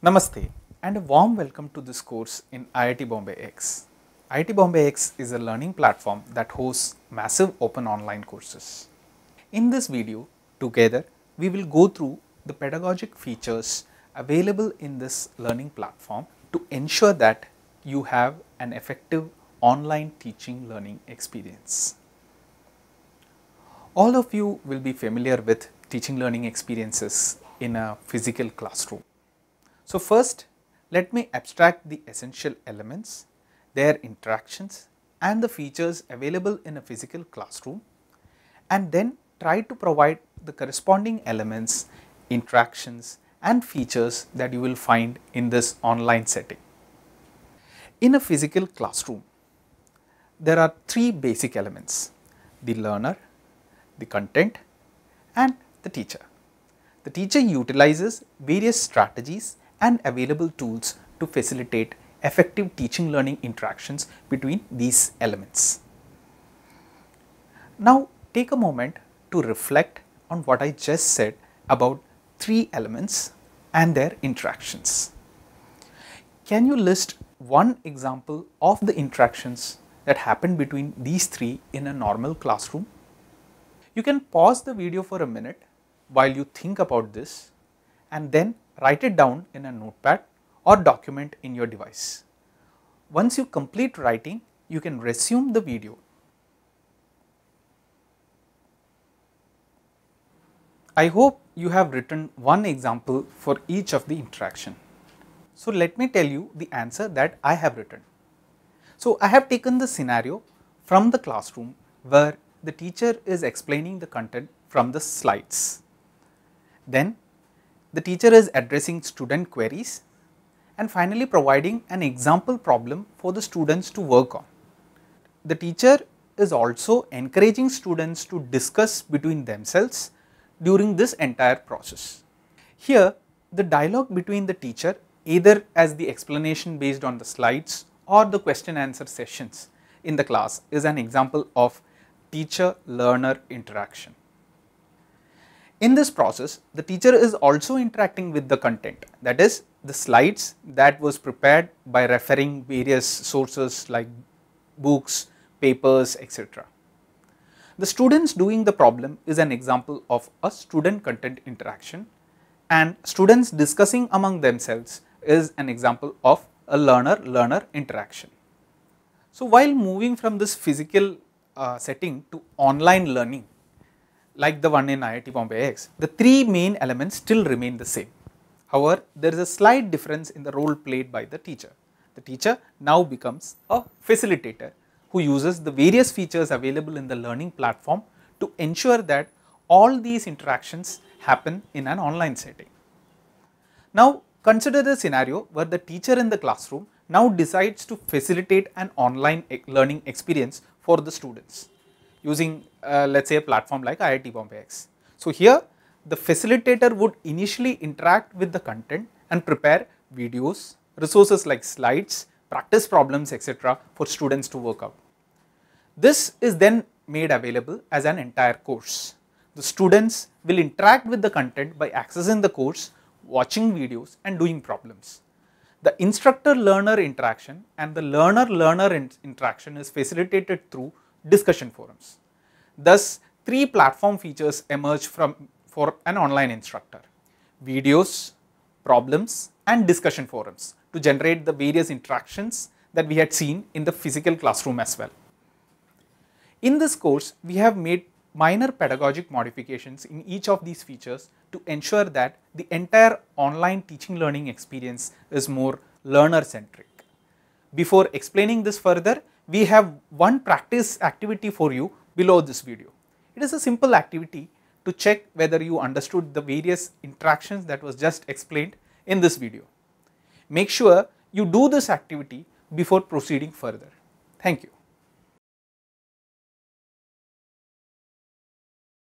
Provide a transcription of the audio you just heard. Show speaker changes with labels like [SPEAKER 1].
[SPEAKER 1] Namaste and a warm welcome to this course in IIT Bombay X. IIT Bombay X is a learning platform that hosts massive open online courses. In this video, together we will go through the pedagogic features available in this learning platform to ensure that you have an effective online teaching learning experience. All of you will be familiar with teaching learning experiences in a physical classroom. So first, let me abstract the essential elements, their interactions and the features available in a physical classroom, and then try to provide the corresponding elements, interactions and features that you will find in this online setting. In a physical classroom, there are three basic elements: the learner, the content and the teacher. The teacher utilizes various strategies and available tools to facilitate effective teaching learning interactions between these elements. Now take a moment to reflect on what I just said about three elements and their interactions. Can you list one example of the interactions that happen between these three in a normal classroom? You can pause the video for a minute while you think about this and then write it down in a notepad or document in your device. Once you complete writing, you can resume the video. I hope you have written one example for each of the interaction. So let me tell you the answer that I have written. So I have taken the scenario from the classroom where the teacher is explaining the content from the slides. Then the teacher is addressing student queries and finally providing an example problem for the students to work on. The teacher is also encouraging students to discuss between themselves during this entire process. Here, the dialogue between the teacher, either as the explanation based on the slides or the question answer sessions in the class, is an example of teacher-learner interaction. In this process, the teacher is also interacting with the content, that is the slides that was prepared by referring various sources like books, papers, etc. The students doing the problem is an example of a student content interaction, and students discussing among themselves is an example of a learner-learner interaction. So while moving from this physical setting to online learning, like the one in IIT Bombay X, the three main elements still remain the same. However, there is a slight difference in the role played by the teacher. The teacher now becomes a facilitator who uses the various features available in the learning platform to ensure that all these interactions happen in an online setting. Now consider the scenario where the teacher in the classroom now decides to facilitate an online learning experience for the students using let us say a platform like IIT Bombay X. So here the facilitator would initially interact with the content and prepare videos, resources like slides, practice problems, etc. for students to work out. This is then made available as an entire course. The students will interact with the content by accessing the course, watching videos and doing problems. The instructor-learner interaction and the learner-learner interaction is facilitated through discussion forums. Thus, three platform features emerge for an online instructor: videos, problems and discussion forums to generate the various interactions that we had seen in the physical classroom as well. In this course, we have made minor pedagogic modifications in each of these features to ensure that the entire online teaching learning experience is more learner centric. Before explaining this further, we have one practice activity for you below this video. It is a simple activity to check whether you understood the various interactions that was just explained in this video. Make sure you do this activity before proceeding further. Thank you.